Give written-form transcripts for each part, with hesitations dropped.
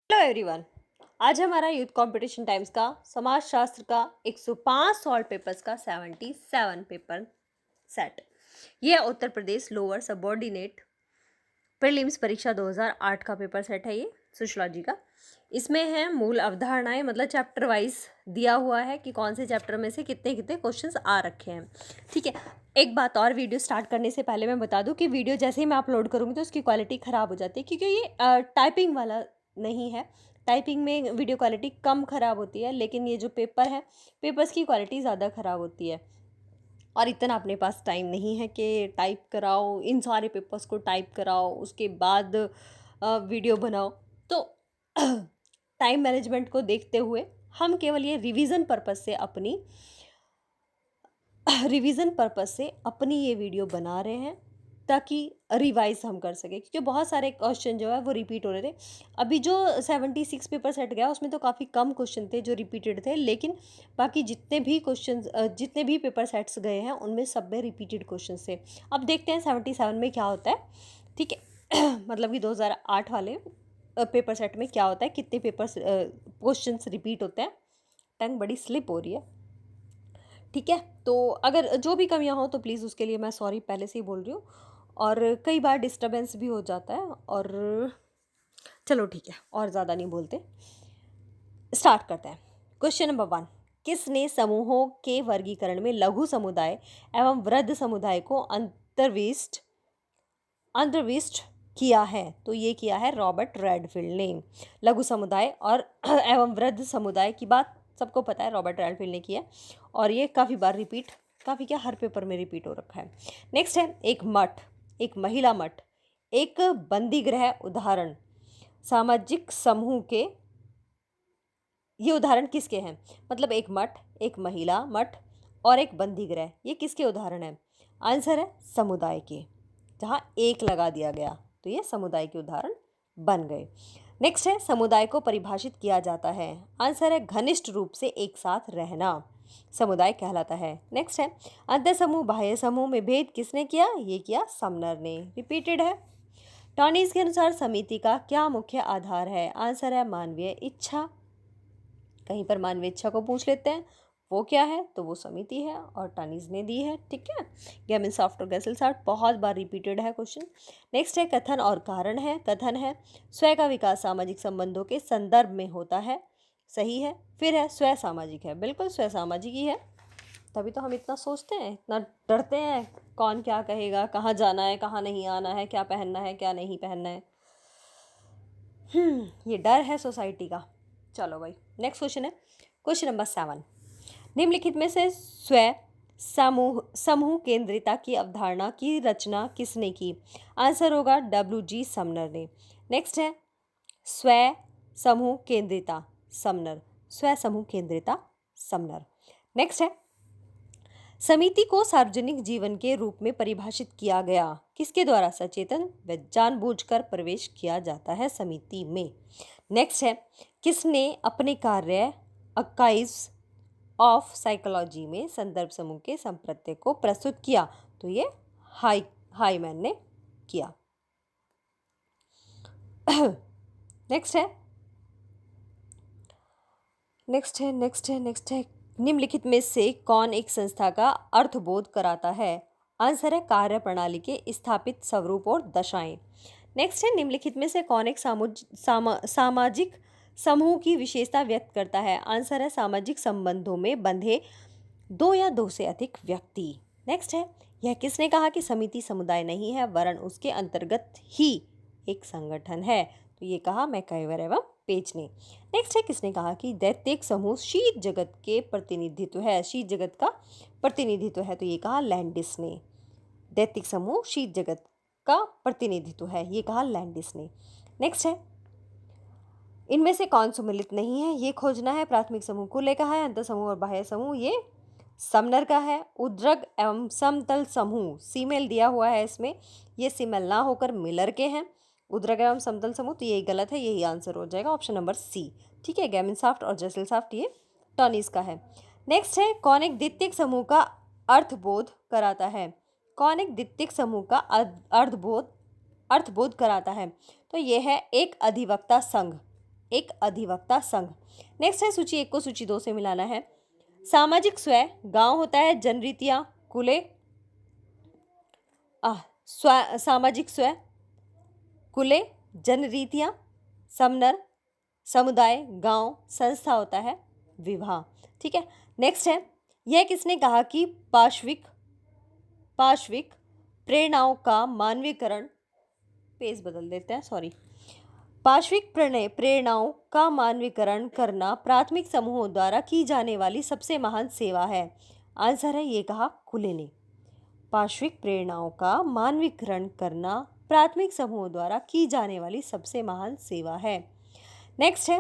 Hello everyone. आज हमारा youth competition times का समाजशास्त्र का 105 सॉल्व पेपर्स का 77 पेपर सेट। ये Uttar Pradesh lower subordinate prelims परीक्षा 2008 का पेपर सेट है। ये सोशियोलॉजी का। इसमें है मूल अवधारणाएं, मतलब चैप्टर वाइज दिया हुआ है कि कौन से चैप्टर में से कितने कितने क्वेश्चंस आ रखे हैं। ठीक है। एक बात और, वीडियो स्टार्ट करने से पहले मैं बता दूं कि वीडियो जैसे ही मैं अपलोड करूंगी तो उसकी क्वालिटी ख़राब हो जाती है, क्योंकि ये टाइपिंग वाला नहीं है। टाइपिंग में वीडियो क्वालिटी कम ख़राब होती है, लेकिन ये जो पेपर है, पेपर्स की क्वालिटी ज़्यादा ख़राब होती है। और इतना अपने पास टाइम नहीं है कि टाइप कराओ, इन सारे पेपर्स को टाइप कराओ, उसके बाद वीडियो बनाओ। तो टाइम मैनेजमेंट को देखते हुए हम केवल ये रिवीजन पर्पस से अपनी ये वीडियो बना रहे हैं, ताकि रिवाइज हम कर सकें, क्योंकि बहुत सारे क्वेश्चन जो है वो रिपीट हो रहे थे। अभी जो 76 पेपर सेट गया उसमें तो काफ़ी कम क्वेश्चन थे जो रिपीटेड थे, लेकिन बाकी जितने भी पेपर सेट्स गए हैं उनमें सब में रिपीटेड क्वेश्चन थे। अब देखते हैं 77 में क्या होता है। ठीक है। मतलब कि 2008 वाले पेपर सेट में क्या होता है, कितने पेपर क्वेश्चन रिपीट होते हैं। टंग बड़ी स्लिप हो रही है। ठीक है। तो अगर जो भी कमियां हो तो प्लीज़ उसके लिए मैं सॉरी पहले से ही बोल रही हूँ। और कई बार डिस्टरबेंस भी हो जाता है। और चलो ठीक है, और ज़्यादा नहीं बोलते, स्टार्ट करते हैं। Question number 1। किसने समूहों के वर्गीकरण में लघु समुदाय एवं वृद्ध समुदाय को अंतर्विष्ट किया है? तो ये किया है रॉबर्ट रेडफील्ड ने। लघु समुदाय और एवं वृद्ध समुदाय की बात सबको पता है, रॉबर्ट रेडफील्ड ने किया। और ये काफ़ी बार रिपीट, काफ़ी क्या, हर पेपर में रिपीट हो रखा है। नेक्स्ट है एक मठ, एक महिला मठ, एक बंदी गृह। उदाहरण सामाजिक समूह के, ये उदाहरण किसके हैं? मतलब एक मठ, एक महिला मठ और एक बंदी गृह, ये किसके उदाहरण हैं? आंसर है समुदाय के। जहाँ एक लगा दिया गया तो ये समुदाय के उदाहरण बन गए। नेक्स्ट है समुदाय को परिभाषित किया जाता है। आंसर है घनिष्ठ रूप से एक साथ रहना समुदाय कहलाता है। नेक्स्ट है अंतर समूह बाह्य समूह में भेद किसने किया? ये किया समनर ने। रिपीटेड है। टॉनीज के अनुसार समिति का क्या मुख्य आधार है? आंसर है मानवीय इच्छा। कहीं पर मानवीय इच्छा को पूछ लेते हैं, वो क्या है? तो वो समिति है और टॉनीज ने दी है। ठीक है। गेमिनसॉफ्ट और गैसलसॉफ्ट बहुत बार रिपीटेड है क्वेश्चन। नेक्स्ट है कथन और कारण है। कथन है स्वयं का विकास सामाजिक संबंधों के संदर्भ में होता है, सही है। फिर है स्वयं सामाजिक है, बिल्कुल स्वयं सामाजिक ही है, तभी तो हम इतना सोचते हैं, इतना डरते हैं कौन क्या कहेगा, कहाँ जाना है, कहाँ नहीं आना है, क्या पहनना है, क्या नहीं पहनना है। ये डर है सोसाइटी का। चलो भाई, नेक्स्ट क्वेश्चन है क्वेश्चन नंबर 7। निम्नलिखित में से स्व समूह केंद्रिता की अवधारणा की रचना किसने की? आंसर होगा WG समनर ने। नेक्स्ट है स्व समूह केंद्रिता समनर, स्व समूह केंद्रिता समनर। नेक्स्ट है समिति को सार्वजनिक जीवन के रूप में परिभाषित किया गया किसके द्वारा? सचेतन व जानबूझकर प्रवेश किया जाता है समिति में। नेक्स्ट है किसने अपने कार्य आर्काइव्स ऑफ साइकोलॉजी में संदर्भ समूह के संप्रत्यय को प्रस्तुत किया? तो ये हाईमैन ने किया। नेक्स्ट है निम्नलिखित में से कौन एक संस्था का अर्थबोध कराता है? आंसर है कार्य प्रणाली के स्थापित स्वरूप और दशाएं। नेक्स्ट है निम्नलिखित में से कौन एक सामाजिक समूह की विशेषता व्यक्त करता है? आंसर है सामाजिक संबंधों में बंधे दो या दो से अधिक व्यक्ति। नेक्स्ट है यह किसने कहा कि समिति समुदाय नहीं है वरन उसके अंतर्गत ही एक संगठन है? तो ये कहा मैकइवर एवं पेज ने। नेक्स्ट है किसने कहा कि दैत्यिक समूह शीत जगत के प्रतिनिधित्व है? शीत जगत का प्रतिनिधित्व है, तो ये कहा लैंडिस ने। दैत्यिक समूह शीत जगत का प्रतिनिधित्व है, ये कहा लैंडिस ने। नेक्स्ट है इनमें से कौन सुमिलित नहीं है? ये खोजना है। प्राथमिक समूह कुल का है, अंतर समूह और बाह्य समूह ये समनर का है। उद्रग एवं समतल समूह सीमेल दिया हुआ है इसमें, ये सीमेल ना होकर मिलर के हैं। उद्रग एवं समतल समूह, तो यही गलत है, यही आंसर हो जाएगा ऑप्शन नंबर सी। ठीक है। गेमिनसॉफ्ट और जैसलसॉफ्ट ये टॉनीज का है। नेक्स्ट है कौन एक द्वितीयक समूह का अर्थबोध कराता है? कौन एक द्वितीयक समूह का अर्थबोध कराता है? तो ये है एक अधिवक्ता संघ। एक अधिवक्ता संघ। नेक्स्ट है सूची 1 को सूची 2 से मिलाना है। सामाजिक स्वय गांव होता है, जनरीतियां कुले सामाजिक स्वय कुले जनरीतियां समनर समुदाय गांव संस्था होता है विवाह। ठीक है, नेक्स्ट है यह किसने कहा कि पार्श्विक प्रेरणाओं का मानवीकरण, पेज बदल देते हैं सॉरी, पार्श्विक प्रेरणाओं का मानवीकरण करना प्राथमिक समूहों द्वारा की जाने वाली सबसे महान सेवा है। आंसर है ये कहा खुले ने। पार्श्विक प्रेरणाओं का मानवीकरण करना प्राथमिक समूहों द्वारा की जाने वाली सबसे महान सेवा है। नेक्स्ट है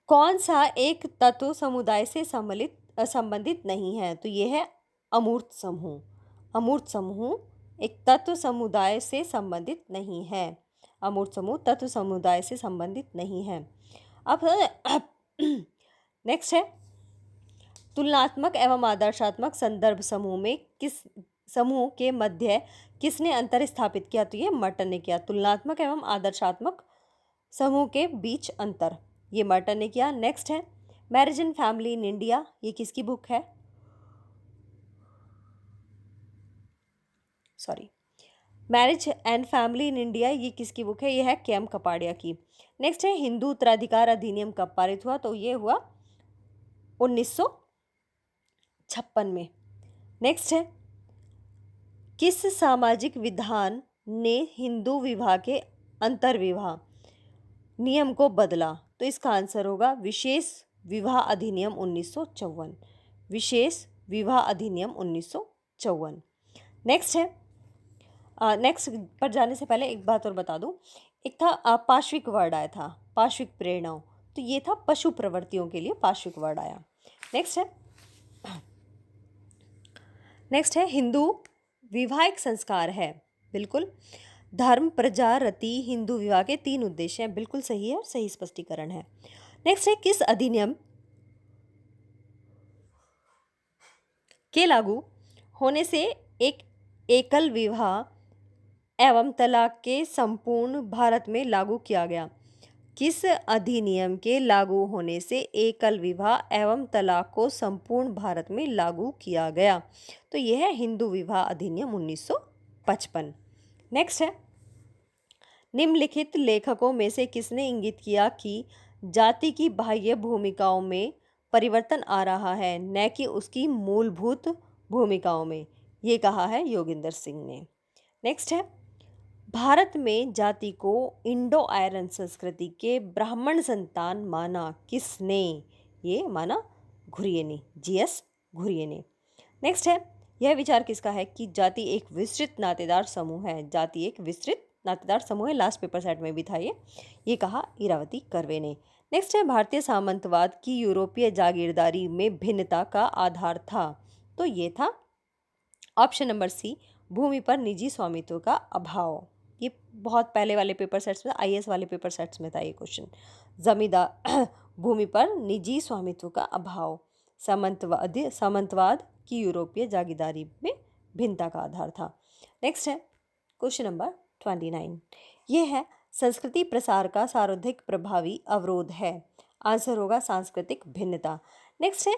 कौन सा एक तत्व समुदाय से संबंधित नहीं है? तो ये है अमूर्त समूह। अमूर्त समूह एक तत्व समुदाय से संबंधित नहीं है। अमूर्त समूह तत्व समुदाय से संबंधित नहीं है। अब नेक्स्ट है तुलनात्मक एवं आदर्शात्मक संदर्भ समूह में किस समूह के मध्य किसने अंतर स्थापित किया? तो ये मर्टन ने किया। तुलनात्मक एवं आदर्शात्मक समूह के बीच अंतर ये मर्टन ने किया। नेक्स्ट है marriage and family in India, ये किसकी बुक है? Sorry, marriage and family in India ये किसकी बुक है? ये है के.एम. कपाड़िया की। नेक्स्ट है हिंदू उत्तराधिकार अधिनियम कब पारित हुआ? तो ये हुआ 1956 में। नेक्स्ट है किस सामाजिक विधान ने हिंदू विवाह के अंतर्विवाह नियम को बदला? तो इसका आंसर होगा विशेष विवाह अधिनियम 1954। विशेष विवाह अधिनियम 1954। नेक्स्ट है नेक्स्ट पर जाने से पहले एक बात और बता दूं, एक था पार्श्विक वर्ड आया था, पार्श्विक प्रेरणाओं, तो ये था पशु प्रवृत्तियों के लिए पार्श्विक वर्ड आया। नेक्स्ट है हिंदू विवाह एक संस्कार है। बिल्कुल, धर्म प्रजा रति हिंदू विवाह के 3 उद्देश्य हैं। बिल्कुल सही है और सही स्पष्टीकरण है। नेक्स्ट है किस अधिनियम के लागू होने से एक एकल विवाह एवं तलाक के संपूर्ण भारत में लागू किया गया? किस अधिनियम के लागू होने से एकल विवाह एवं तलाक को संपूर्ण भारत में लागू किया गया? तो यह है हिंदू विवाह अधिनियम 1955। नेक्स्ट है निम्नलिखित लेखकों में से किसने इंगित किया कि जाति की बाह्य भूमिकाओं में परिवर्तन आ रहा है, न कि उसकी मूलभूत भूमिकाओं में? ये कहा है योगिंदर सिंह ने। नेक्स्ट है भारत में जाति को इंडो आयरन संस्कृति के ब्राह्मण संतान माना किसने? ये माना घुरिये ने, जीएस घुरिये ने। नेक्स्ट है यह विचार किसका है कि जाति एक विस्तृत नातेदार समूह है? जाति एक विस्तृत नातेदार समूह है, लास्ट पेपर सेट में भी था ये कहा इरावती कर्वे ने। नेक्स्ट है भारतीय सामंतवाद की यूरोपीय जागीरदारी में भिन्नता का आधार था? तो ये था ऑप्शन नंबर सी, भूमि पर निजी स्वामित्व का अभाव। ये बहुत पहले वाले पेपर सेट्स में, आईएएस वाले पेपर सेट्स में था ये क्वेश्चन। जमींदार भूमि पर निजी स्वामित्व का अभाव सामंतवाद की यूरोपीय जागीरदारी में भिन्नता का आधार था। नेक्स्ट है क्वेश्चन नंबर 29, ये है संस्कृति प्रसार का सर्वाधिक प्रभावी अवरोध है? आंसर होगा सांस्कृतिक भिन्नता। नेक्स्ट है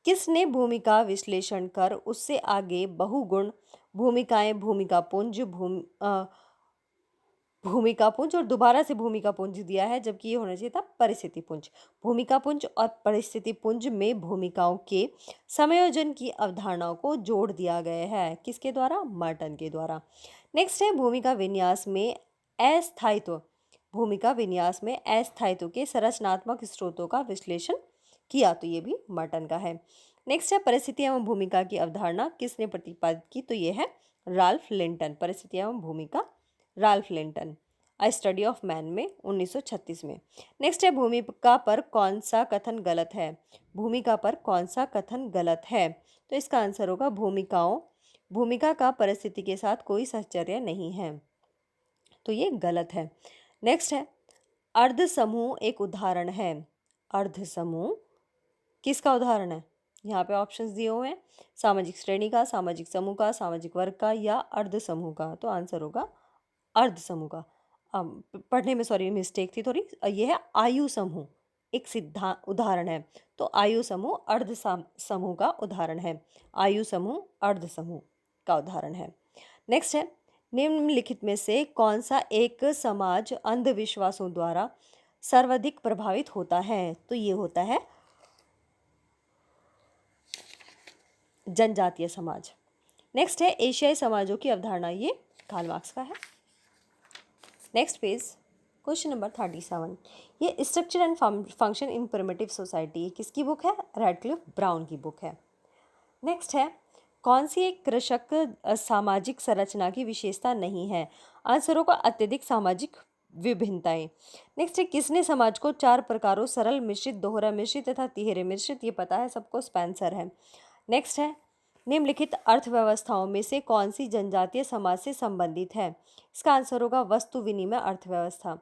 किसने भूमिका विश्लेषण कर उससे आगे बहुगुण भूमिकाएं भूमिका पुंज और दोबारा से भूमिका पुंज दिया है, जबकि ये होना चाहिए था परिस्थिति पुंज। भूमिका पुंज और परिस्थिति पुंज में भूमिकाओं के समायोजन की अवधारणाओं को जोड़ दिया गया है। किसके द्वारा? मर्टन के द्वारा। नेक्स्ट है भूमिका विन्यास में अस्थायित्व के संरचनात्मक स्रोतों का विश्लेषण किया? तो ये भी मर्टन का है। नेक्स्ट है परिस्थिति एवं भूमिका की अवधारणा किसने प्रतिपादित की? तो ये है राल्फ लिंटन। परिस्थिति एवं भूमिका Ralph Linton, a study of man में 1936 में। नेक्स्ट है भूमिका पर कौन सा कथन गलत है? भूमिका पर कौन सा कथन गलत है? तो इसका आंसर होगा भूमिका का परिस्थिति के साथ कोई साहचर्य नहीं है, तो ये गलत है। नेक्स्ट है अर्ध समूह एक उदाहरण है। अर्ध समूह किसका उदाहरण है? यहाँ पे ऑप्शंस दिए हुए हैं, सामाजिक श्रेणी का, सामाजिक समूह का, सामाजिक वर्ग का या अर्ध समूह का। तो आंसर होगा अर्ध समूह का। पढ़ने में सॉरी मिस्टेक थी थोड़ी, ये है आयु समूह, एक सिद्धा उदाहरण है। तो आयु समूह अर्ध समूह का उदाहरण है, आयु समूह अर्ध समूह का उदाहरण है। नेक्स्ट है, निम्नलिखित में से कौन सा एक समाज अंधविश्वासों द्वारा सर्वाधिक प्रभावित होता है? तो ये होता है जनजातीय समाज। नेक्स्ट है एशियाई समाजों की अवधारणा, ये कार्ल मार्क्स का है। नेक्स्ट पेज, क्वेश्चन नंबर 37, ये structure and function in primitive society, ये किसकी बुक है? रैडक्लिफ ब्राउन की बुक है। नेक्स्ट है, कौन सी एक कृषक सामाजिक संरचना की विशेषता नहीं है? आंसरों का अत्यधिक सामाजिक विभिन्नताएं। नेक्स्ट है, किसने समाज को 4 प्रकारों सरल, मिश्रित, दोहरा मिश्रित तथा तिहरे मिश्रित, ये पता है सबको, स्पेंसर है। नेक्स्ट है, निम्नलिखित अर्थव्यवस्थाओं में से कौन सी जनजातीय समाज से संबंधित है? इसका आंसर होगा वस्तु विनिमय अर्थव्यवस्था।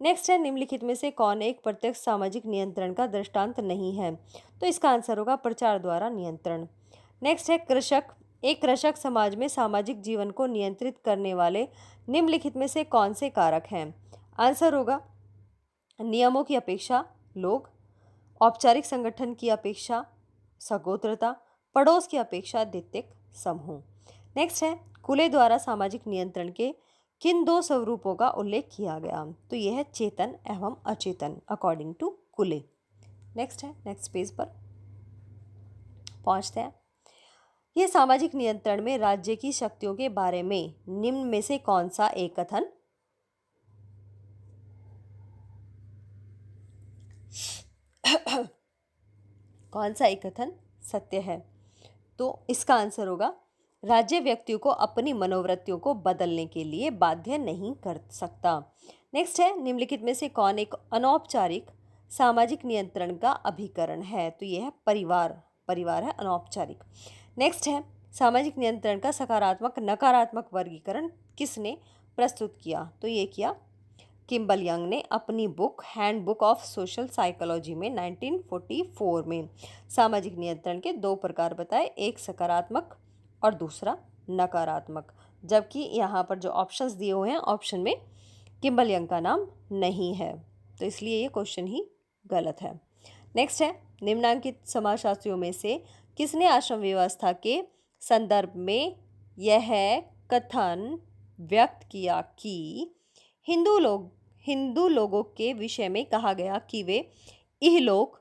नेक्स्ट है, निम्नलिखित में से कौन एक प्रत्यक्ष सामाजिक नियंत्रण का दृष्टांत नहीं है? तो इसका आंसर होगा प्रचार द्वारा नियंत्रण। नेक्स्ट है, एक कृषक समाज में सामाजिक जीवन को नियंत्रित करने वाले निम्नलिखित में से कौन से कारक हैं? आंसर होगा नियमों की अपेक्षा लोग, औपचारिक संगठन की अपेक्षा सगोत्रता, पड़ोस की अपेक्षा द्वितीयक समूह। नेक्स्ट है, कुले द्वारा सामाजिक नियंत्रण के किन 2 स्वरूपों का उल्लेख किया गया? तो यह है चेतन एवं अचेतन अकॉर्डिंग टू कुले। नेक्स्ट है, नेक्स्ट पेज पर पहुंचते हैं। यह सामाजिक नियंत्रण में राज्य की शक्तियों के बारे में निम्न में से कौन सा एक कथन सत्य है? तो इसका आंसर होगा राज्य व्यक्तियों को अपनी मनोवृत्तियों को बदलने के लिए बाध्य नहीं कर सकता। नेक्स्ट है, निम्नलिखित में से कौन एक अनौपचारिक सामाजिक नियंत्रण का अभिकरण है? तो यह है परिवार है अनौपचारिक। नेक्स्ट है, सामाजिक नियंत्रण का सकारात्मक नकारात्मक वर्गीकरण किसने प्रस्तुत किया? तो ये किया किम्बल यंग ने अपनी book handbook of social psychology में 1944 में। सामाजिक नियंत्रण के 2 प्रकार बताए, एक सकारात्मक और दूसरा नकारात्मक, जबकि यहाँ पर जो ऑप्शंस दिए हुए हैं ऑप्शन में किम्बल यंग का नाम नहीं है, तो इसलिए ये क्वेश्चन ही गलत है। नेक्स्ट है, निम्नांकित समाजशास्त्रियों में से किसने आश्रम व्यवस्था के संदर्भ में यह कथन व्यक्त किया कि हिंदू लोगों के विषय में कहा गया कि वे इहलोक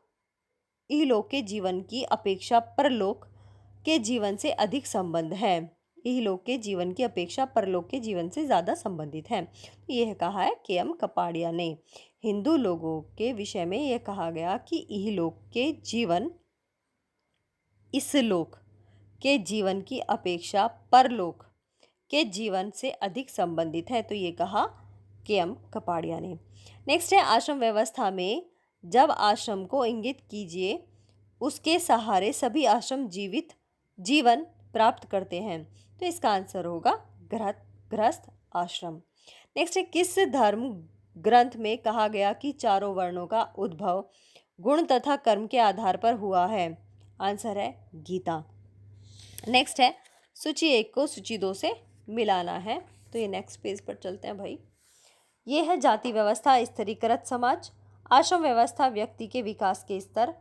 के जीवन की अपेक्षा परलोक के जीवन से अधिक संबंध है, इहलोक के जीवन की अपेक्षा परलोक के जीवन से ज़्यादा संबंधित है? यह कहा है के.एम. कपाड़िया ने। हिंदू लोगों के विषय में यह कहा गया कि इहलोक के जीवन इस लोक के जीवन की अपेक्षा परलोक के जीवन से अधिक संबंधित है, तो ये कहा के.एम. कपाड़िया ने। नेक्स्ट है, आश्रम व्यवस्था में जब आश्रम को इंगित कीजिए उसके सहारे सभी आश्रम जीवन प्राप्त करते हैं, तो इसका आंसर होगा गृहस्थ आश्रम। नेक्स्ट है, किस धर्म ग्रंथ में कहा गया कि चारों वर्णों का उद्भव गुण तथा कर्म के आधार पर हुआ है? आंसर है गीता। नेक्स्ट है, सूची 1 को सूची 2 से मिलाना है, तो ये नेक्स्ट पेज पर चलते हैं भाई। ये है जाति व्यवस्था, स्तरीकृत समाज, आश्रम व्यवस्था, व्यक्ति के विकास के स्तर,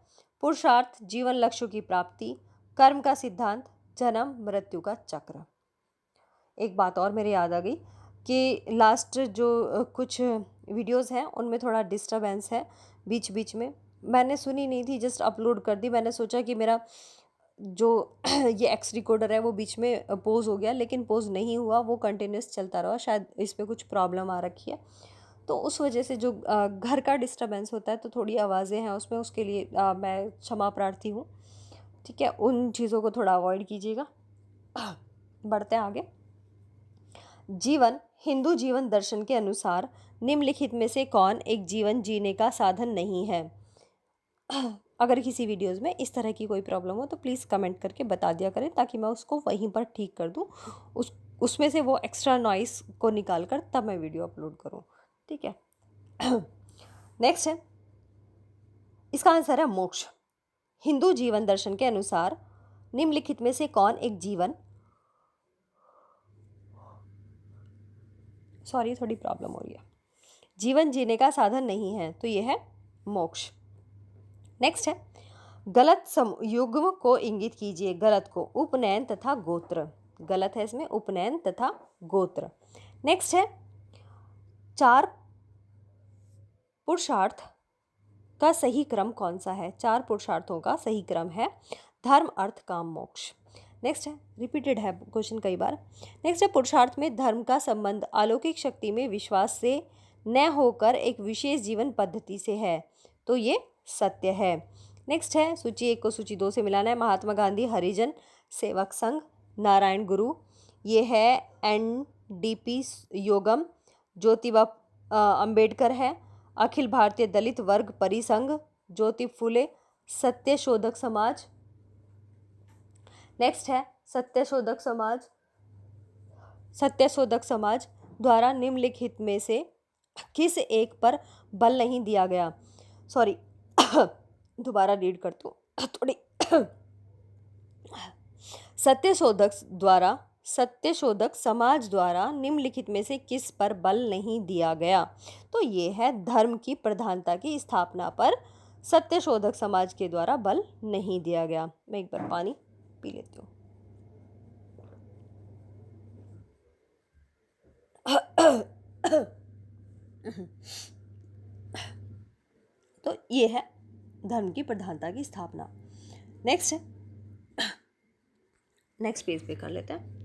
पुरुषार्थ, जीवन लक्ष्यों की प्राप्ति, कर्म का सिद्धांत, जन्म मृत्यु का चक्र। एक बात और मेरे याद आ गई कि लास्ट जो कुछ वीडियोस हैं उनमें थोड़ा डिस्टरबेंस है बीच बीच में, मैंने सुनी नहीं थी, जस्ट अपलोड कर दी। मैंने सोचा कि मेरा जो ये एक्स रिकॉर्डर है वो बीच में पोज हो गया, लेकिन पोज नहीं हुआ, वो कंटिन्यूस चलता रहा। शायद इस पर कुछ प्रॉब्लम आ रखी है, तो उस वजह से जो घर का डिस्टरबेंस होता है तो थोड़ी आवाज़ें हैं उसमें, उसके लिए मैं क्षमा प्रार्थी हूँ। ठीक है, उन चीज़ों को थोड़ा अवॉइड कीजिएगा। बढ़ते हैं आगे। हिंदू जीवन दर्शन के अनुसार निम्नलिखित में से कौन एक जीवन जीने का साधन नहीं है? अगर किसी वीडियोस में इस तरह की कोई प्रॉब्लम हो तो प्लीज़ कमेंट करके बता दिया करें, ताकि मैं उसको वहीं पर ठीक कर दूँ, उसमें से वो एक्स्ट्रा नॉइस को निकाल कर तब मैं वीडियो अपलोड करूँ। ठीक है। नेक्स्ट है, इसका आंसर है मोक्ष। हिंदू जीवन दर्शन के अनुसार निम्नलिखित में से कौन एक जीवन थोड़ी प्रॉब्लम हो रही है। जीवन जीने का साधन नहीं है, तो ये है मोक्ष। नेक्स्ट है गलत युग्म को इंगित कीजिए। गलत को उपनयन तथा गोत्र, गलत है इसमें उपनयन तथा गोत्र। नेक्स्ट है 4 पुरुषार्थ का सही क्रम कौन सा है? 4 पुरुषार्थों का सही क्रम है धर्म अर्थ काम मोक्ष। नेक्स्ट है रिपीटेड है क्वेश्चन कई बार। नेक्स्ट है पुरुषार्थ में धर्म का संबंध अलौकिक शक्ति में विश्वास से न होकर एक विशेष जीवन पद्धति से है, तो ये सत्य है। नेक्स्ट है सूची 1 को सूची 2 से मिलाना है। महात्मा गांधी हरिजन सेवक संघ, नारायण गुरु, ये है NDP योगम, ज्योतिबा अंबेडकर है, अखिल भारतीय दलित वर्ग परिसंघ, ज्योति फुले, सत्यशोधक समाज। नेक्स्ट है सत्यशोधक समाज। सत्यशोधक समाज द्वारा निम्नलिखित में से किस एक पर बल नहीं दिया गया? सॉरी दोबारा रीड करती हूँ थोड़ी। सत्यशोधक समाज द्वारा निम्नलिखित में से किस पर बल नहीं दिया गया? तो ये है धर्म की प्रधानता की स्थापना पर सत्यशोधक समाज के द्वारा बल नहीं दिया गया। मैं एक बार पानी पी लेती हूँ। तो ये है धर्म की प्रधानता की स्थापना। नेक्स्ट है, नेक्स्ट पेज पे कर लेते हैं।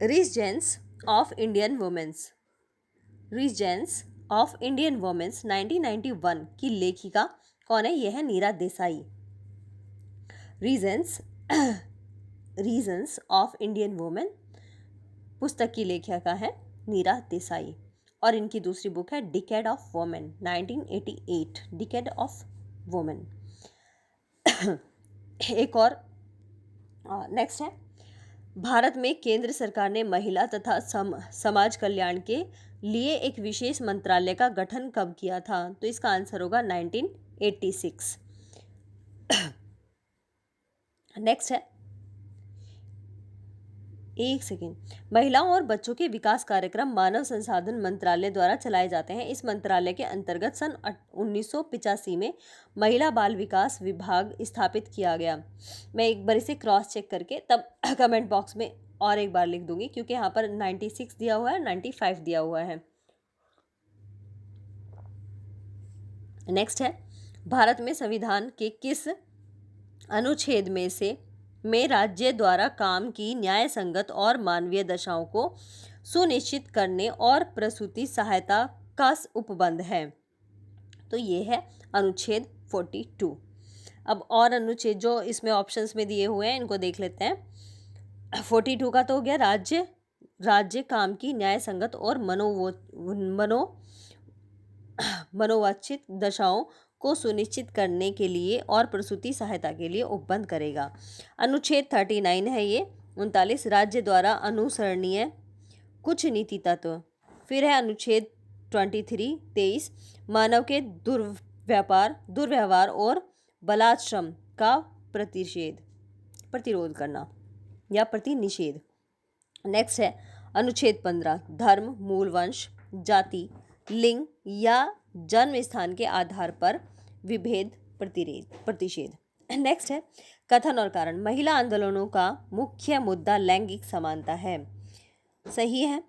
Reasons of Indian women's, reasons of Indian women's 1991 की लेखिका कौन है? यह है Neera Desai. Reasons of Indian women पुस्तक की लेखिका है नीरा देसाई, और इनकी दूसरी बुक है decade of women 1988, decade of women. एक और नेक्स्ट है भारत में केंद्र सरकार ने महिला तथा समाज कल्याण के लिए एक विशेष मंत्रालय का गठन कब किया था? तो इसका आंसर होगा 1986। नेक्स्ट है, एक सेकेंड, महिलाओं और बच्चों के विकास कार्यक्रम मानव संसाधन मंत्रालय द्वारा चलाए जाते हैं। इस मंत्रालय के अंतर्गत सन 1985 में महिला बाल विकास विभाग स्थापित किया गया। मैं एक बार इसे क्रॉस चेक करके तब कमेंट बॉक्स में और एक बार लिख दूंगी, क्योंकि यहाँ पर 96 दिया हुआ है, 95 दिया हुआ है। नेक्स्ट है भारत में संविधान के किस अनुच्छेद में राज्य द्वारा काम की न्याय संगत और मानवीय दशाओं को सुनिश्चित करने और प्रसूति सहायता का उपबंध है? तो ये है अनुच्छेद 42। अब और अनुच्छेद जो इसमें ऑप्शंस में दिए हुए हैं इनको देख लेते हैं। 42 का तो हो गया राज्य काम की न्याय संगत और मनोवांछित दशाओं को सुनिश्चित करने के लिए और प्रसूति सहायता के लिए उपबंध करेगा। अनुच्छेद 39 है ये 39, राज्य द्वारा अनुसरणीय कुछ नीति तत्व। फिर है अनुच्छेद 23 मानव के दुर्व्यवहार और बलात्श्रम का प्रतिरोध करना या प्रतिनिषेध। नेक्स्ट है अनुच्छेद 15 धर्म, मूल वंश, जाति, लिंग या जन्म स्थान के आधार पर विभेद प्रतिषेध। नेक्स्ट है कथन और कारण, महिला आंदोलनों का मुख्य मुद्दा लैंगिक समानता है। सही है।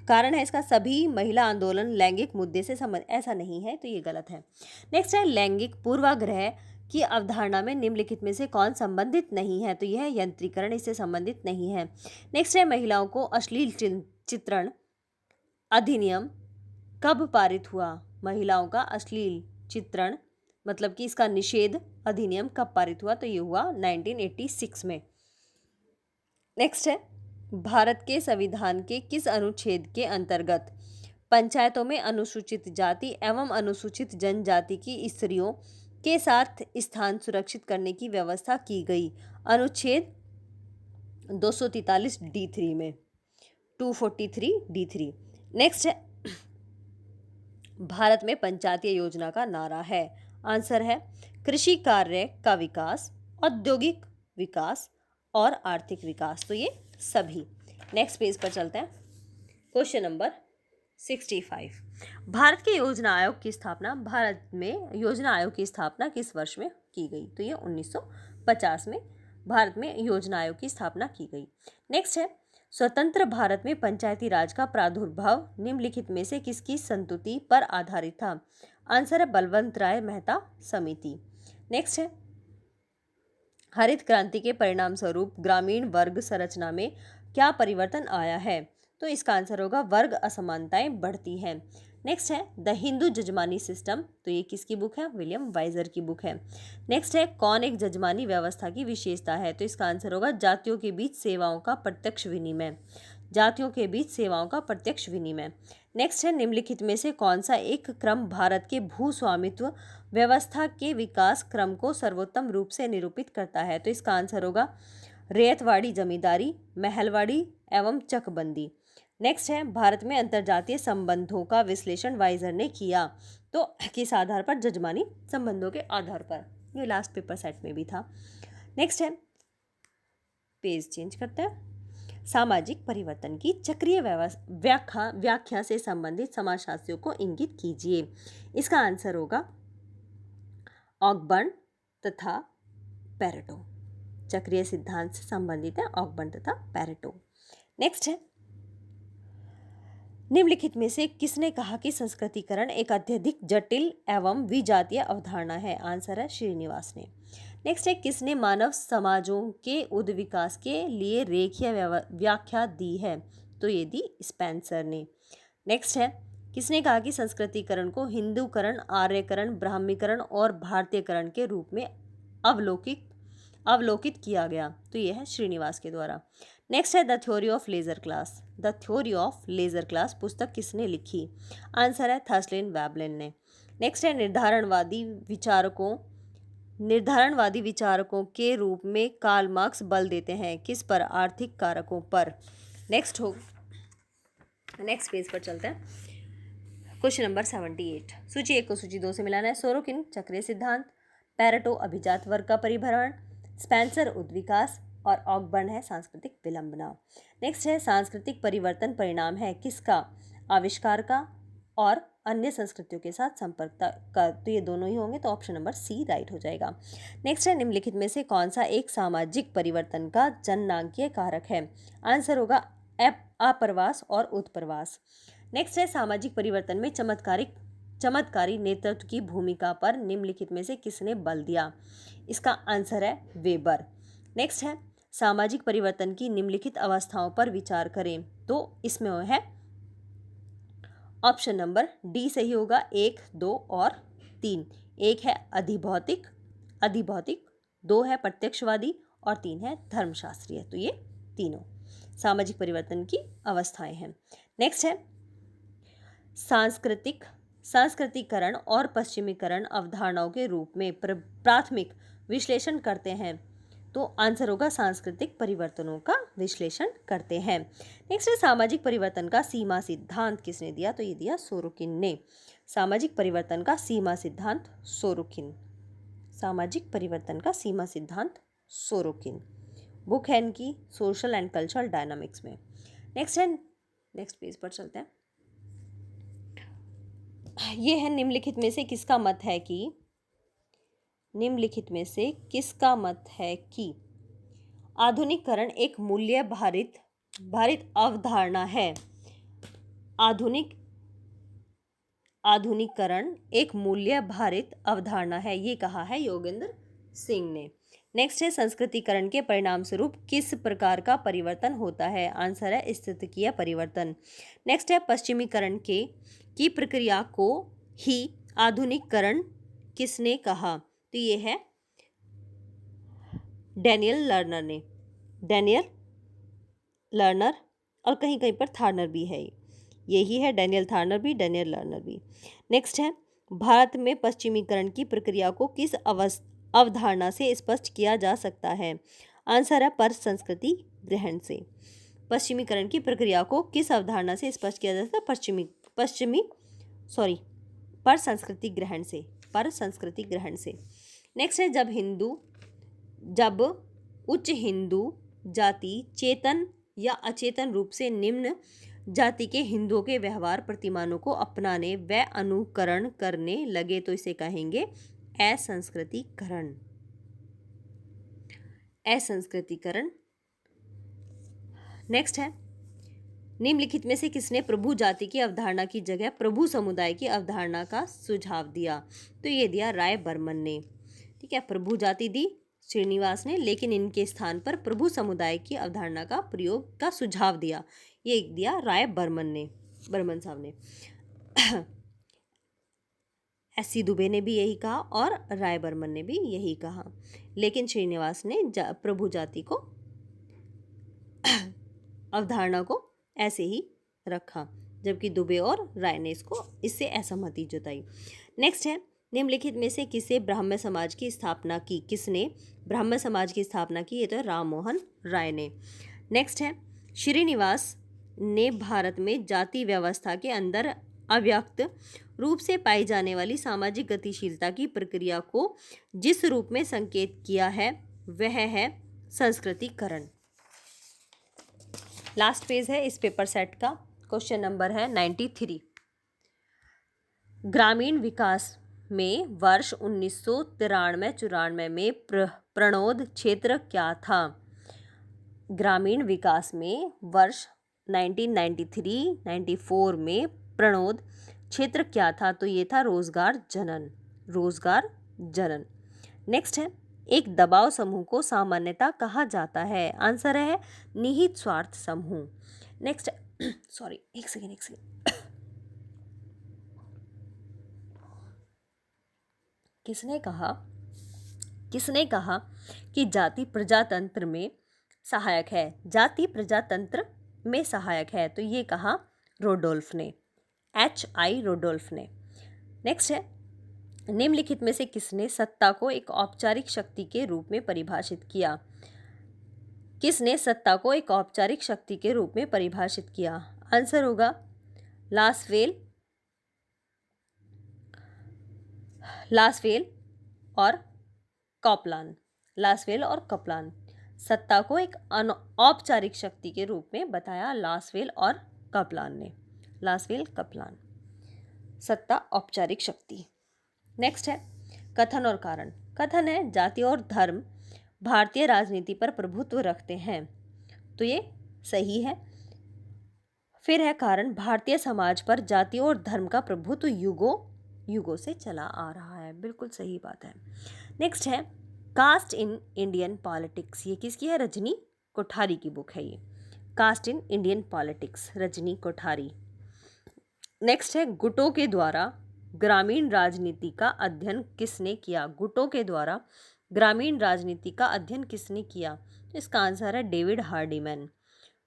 कारण है इसका सभी महिला आंदोलन लैंगिक मुद्दे से संबंधित, ऐसा नहीं है, तो ये गलत है। नेक्स्ट है लैंगिक पूर्वाग्रह की अवधारणा में निम्नलिखित में से कौन संबंधित नहीं है? तो यह है यंत्रीकरण, इससे संबंधित नहीं है। नेक्स्ट है महिलाओं को अश्लील चित्रण अधिनियम कब पारित हुआ? महिलाओं का अश्लील चित्रण मतलब कि इसका निषेध अधिनियम कब पारित हुआ? तो ये हुआ 1986 में। नेक्स्ट है भारत के संविधान के किस अनुच्छेद के अंतर्गत पंचायतों में अनुसूचित जाति एवं अनुसूचित जनजाति की स्त्रियों के साथ स्थान सुरक्षित करने की व्यवस्था की गई? अनुच्छेद 243 D3 में, 243 D3। नेक्स्ट है भारत में पंचायतीय योजना का नारा है? आंसर है कृषि कार्य का विकास, औद्योगिक विकास और आर्थिक विकास। तो ये सभी। नेक्स्ट पेज पर चलते हैं। Question number 65। भारत के योजना आयोग की स्थापना, भारत में योजना आयोग की स्थापना किस वर्ष में की गई? तो ये 1950 में भारत में योजना आयोग की स्थापना की गई। नेक्स्ट है, स्वतंत्र भारत में पंचायती राज का प्रादुर्भाव निम्नलिखित में से किसकी संस्तुति पर आधारित था? आंसर है बलवंत राय मेहता समिति। नेक्स्ट है, हरित क्रांति के परिणाम स्वरूप ग्रामीण वर्ग संरचना में क्या परिवर्तन आया है? तो इसका आंसर होगा वर्ग असमानताएं बढ़ती हैं। नेक्स्ट है द हिंदू जजमानी सिस्टम, तो ये किसकी बुक है? विलियम वाइजर की बुक है। नेक्स्ट है कौन एक जजमानी व्यवस्था की विशेषता है? तो इसका आंसर होगा जातियों के बीच सेवाओं का प्रत्यक्ष विनिमय, जातियों के बीच सेवाओं का प्रत्यक्ष विनिमय। नेक्स्ट है निम्नलिखित में से कौन सा एक क्रम भारत के भू स्वामित्व व्यवस्था के विकास क्रम को सर्वोत्तम रूप से निरूपित करता है? तो इसका आंसर होगा रैयतवाड़ी जमींदारी, महलवाड़ी एवं चकबंदी। नेक्स्ट है भारत में अंतर्जातीय संबंधों का विश्लेषण वाइजर ने किया, तो किस आधार पर? जजमानी संबंधों के आधार पर। ये लास्ट पेपर सेट में भी था। नेक्स्ट है, पेज चेंज करते हैं, सामाजिक परिवर्तन की चक्रीय व्याख्या से संबंधित समाजशास्त्रियों को इंगित कीजिए। इसका आंसर होगा ऑकबर्न तथा पेरेटो। चक्रीय सिद्धांत से संबंधित है ऑकबर्न तथा पेरेटो। नेक्स्ट है, निम्नलिखित में से किसने कहा कि संस्कृतिकरण एक अत्यधिक जटिल एवं विजातीय अवधारणा है? आंसर है श्रीनिवास ने। नेक्स्ट है, किसने मानव समाजों के उद्विकास के लिए रेखीय व्याख्या दी है? तो ये दी स्पेंसर ने। नेक्स्ट है, किसने कहा कि संस्कृतिकरण को हिंदूकरण, आर्यकरण, ब्राह्मीकरण और भारतीयकरण के रूप में अवलोकित किया गया? तो ये है श्रीनिवास के द्वारा। नेक्स्ट है the theory of leisure class, the theory of leisure class पुस्तक किसने लिखी? आंसर है थर्सलिन वेबलिन ने। नेक्स्ट है, निर्धारणवादी विचारकों के रूप में कार्ल मार्क्स बल देते हैं किस पर? आर्थिक कारकों पर। नेक्स्ट पेज पर चलते हैं, क्वेश्चन नंबर 78। सूची 1 को सूची 2 से मिलाना है। सोरोकिन चक्रीय सिद्धांत, पेरेटो अभिजात वर्ग का परिभ्रमण, स्पेंसर उद्विकास और ऑकबर्न है सांस्कृतिक विलंबना। नेक्स्ट है, सांस्कृतिक परिवर्तन परिणाम है किसका? आविष्कार का और अन्य संस्कृतियों के साथ संपर्क का, तो ये दोनों ही होंगे, तो ऑप्शन नंबर सी राइट हो जाएगा। नेक्स्ट है, निम्नलिखित में से कौन सा एक सामाजिक परिवर्तन का जननांकीय कारक है? आंसर होगा अप्रवास और उत्प्रवास। नेक्स्ट है, सामाजिक परिवर्तन में चमत्कारी नेतृत्व की भूमिका पर निम्नलिखित में से किसने बल दिया? इसका आंसर है वेबर। नेक्स्ट है, सामाजिक परिवर्तन की निम्नलिखित अवस्थाओं पर विचार करें, तो इसमें है ऑप्शन नंबर डी सही होगा, 1, 2 और 3। 1 है अधिभौतिक, 2 है प्रत्यक्षवादी और 3 है धर्मशास्त्रीय। तो ये तीनों सामाजिक परिवर्तन की अवस्थाएं हैं। नेक्स्ट है, सांस्कृतिकरण और पश्चिमीकरण अवधारणाओं के रूप में प्राथमिक विश्लेषण करते हैं, तो आंसर होगा सांस्कृतिक परिवर्तनों का विश्लेषण करते हैं। नेक्स्ट है, सामाजिक परिवर्तन का सीमा सिद्धांत किसने दिया? तो ये दिया सोरोकिन ने। सामाजिक परिवर्तन का सीमा सिद्धांत सोरोकिन, सामाजिक परिवर्तन का सीमा सिद्धांत सोरोकिन, बुक है इनकी सोशल एंड कल्चरल डायनामिक्स में। नेक्स्ट पेज पर चलते हैं। ये है, निम्नलिखित में से किसका मत है कि आधुनिकीकरण एक मूल्य भारित अवधारणा है? आधुनिकीकरण एक मूल्य भारित अवधारणा है, ये कहा है योगेंद्र सिंह ने। नेक्स्ट है, संस्कृतिकरण के परिणाम स्वरूप किस प्रकार का परिवर्तन होता है? आंसर है स्थितिकीय परिवर्तन। नेक्स्ट है, पश्चिमीकरण की प्रक्रिया को ही आधुनिकीकरण किसने कहा? तो ये है डैनियल लर्नर और कहीं कहीं पर थार्नर भी है, यही है डैनियल लर्नर भी। नेक्स्ट है, भारत में पश्चिमीकरण की प्रक्रिया को किस अवधारणा से स्पष्ट किया जा सकता है? आंसर है पर संस्कृति ग्रहण से। पश्चिमीकरण की प्रक्रिया को किस अवधारणा से स्पष्ट किया जा सकता है? पर संस्कृति ग्रहण से। नेक्स्ट है, जब उच्च हिंदू जाति चेतन या अचेतन रूप से निम्न जाति के हिंदुओं के व्यवहार प्रतिमानों को अपनाने व अनुकरण करने लगे तो इसे कहेंगे असंस्कृतिकरण। असंस्कृतिकरण। नेक्स्ट है, निम्नलिखित में से किसने प्रभु जाति की अवधारणा की जगह प्रभु समुदाय की अवधारणा का सुझाव दिया? तो ये दिया राय बर्मन ने। ठीक है, प्रभु जाति दी श्रीनिवास ने, लेकिन इनके स्थान पर प्रभु समुदाय की अवधारणा का प्रयोग का सुझाव दिया, ये दिया राय बर्मन ने, बर्मन साहब ने। एस.सी. दुबे ने भी यही कहा और राय बर्मन ने भी यही कहा, लेकिन श्रीनिवास ने प्रभु जाति को अवधारणा को ऐसे ही रखा, जबकि दुबे और राय ने इससे असहमति जताई। नेक्स्ट है, निम्नलिखित में से किसे ब्राह्मण समाज की स्थापना की? किसने ब्राह्मण समाज की स्थापना की? ये तो राम मोहन राय ने। नेक्स्ट है, श्रीनिवास ने भारत में जाति व्यवस्था के अंदर अव्यक्त रूप से पाई जाने वाली सामाजिक गतिशीलता की प्रक्रिया को जिस रूप में संकेत किया है वह है संस्कृतिकरण। लास्ट पेज है इस पेपर सेट का। क्वेश्चन नंबर है 93। ग्रामीण विकास में वर्ष 1993-94 में प्रणोद क्षेत्र क्या था? ग्रामीण विकास में वर्ष 1993-94 में प्रणोद क्षेत्र क्या था? तो ये था रोजगार जनन, रोजगार जनन। नेक्स्ट है, एक दबाव समूह को सामान्यतः कहा जाता है? आंसर है निहित स्वार्थ समूह। नेक्स्ट सॉरी एक सेकेंड किसने कहा कि जाति प्रजातंत्र में सहायक है? जाति प्रजातंत्र में सहायक है, तो ये कहा रोडोल्फ ने, H.I. रोडोल्फ ने। नेक्स्ट है, निम्नलिखित में से किसने सत्ता को एक औपचारिक शक्ति के रूप में परिभाषित किया? किसने सत्ता को एक औपचारिक शक्ति के रूप में परिभाषित किया? आंसर होगा लासवेल और कॉपलान। लासवेल और कॉपलान। सत्ता को एक अनौपचारिक शक्ति के रूप में बताया लासवेल और कॉपलान ने। लासवेल कॉपलान। सत्ता औपचारिक शक्ति। नेक्स्ट है, कथन और कारण। कथन है जाति और धर्म भारतीय राजनीति पर प्रभुत्व रखते हैं, तो ये सही है। फिर है कारण, भारतीय समाज पर जाति और धर्म का प्रभुत्व युगों से चला आ रहा है, बिल्कुल सही बात है। नेक्स्ट है, कास्ट इन इंडियन पॉलिटिक्स। ये किसकी है? रजनी कोठारी की बुक है ये, caste in Indian politics, Rajni Kothari. Next है, गुटों के द्वारा ग्रामीण राजनीति का अध्ययन किसने किया? गुटों के द्वारा ग्रामीण राजनीति का अध्ययन किसने किया? इसका आंसर है डेविड हार्डीमैन।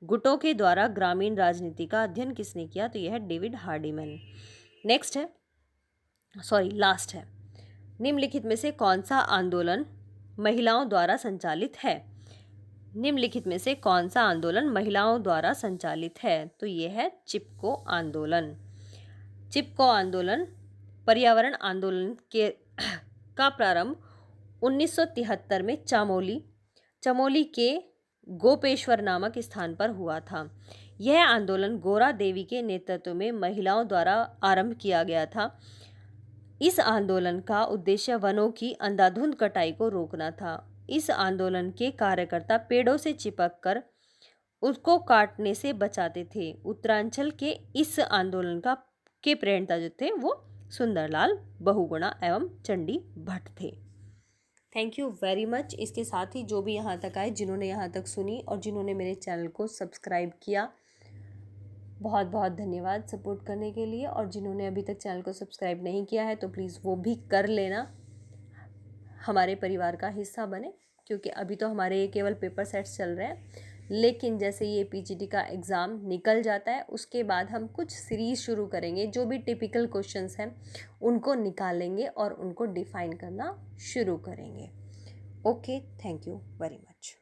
गुटों के द्वारा ग्रामीण राजनीति का अध्ययन किसने किया? तो यह है डेविड हार्डीमैन। नेक्स्ट है, लास्ट है, निम्नलिखित में से कौन सा आंदोलन महिलाओं द्वारा संचालित है? निम्नलिखित में से कौन सा आंदोलन महिलाओं द्वारा संचालित है? तो यह है चिपको आंदोलन। चिपको आंदोलन पर्यावरण आंदोलन का प्रारंभ 1973 में चमोली के गोपेश्वर नामक स्थान पर हुआ था। यह आंदोलन गोरा देवी के नेतृत्व में महिलाओं द्वारा आरंभ किया गया था। इस आंदोलन का उद्देश्य वनों की अंधाधुंध कटाई को रोकना था। इस आंदोलन के कार्यकर्ता पेड़ों से चिपक कर उसको काटने से बचाते थे। उत्तरांचल के इस आंदोलन के प्रेरणा जो थे वो सुंदरलाल बहुगुणा एवं चंडी भट्ट थे। Thank you very much. इसके साथ ही जो भी यहाँ तक आए, जिन्होंने यहाँ तक सुनी और जिन्होंने मेरे चैनल को सब्सक्राइब किया, बहुत बहुत धन्यवाद सपोर्ट करने के लिए। और जिन्होंने अभी तक चैनल को सब्सक्राइब नहीं किया है तो प्लीज़ वो भी कर लेना, हमारे परिवार का हिस्सा बने, क्योंकि अभी तो हमारे ये केवल पेपर सेट्स चल रहे हैं, लेकिन जैसे ये पीजीटी का एग्ज़ाम निकल जाता है उसके बाद हम कुछ सीरीज़ शुरू करेंगे, जो भी टिपिकल क्वेश्चंस हैं उनको निकालेंगे और उनको डिफ़ाइन करना शुरू करेंगे। Okay, thank you very much.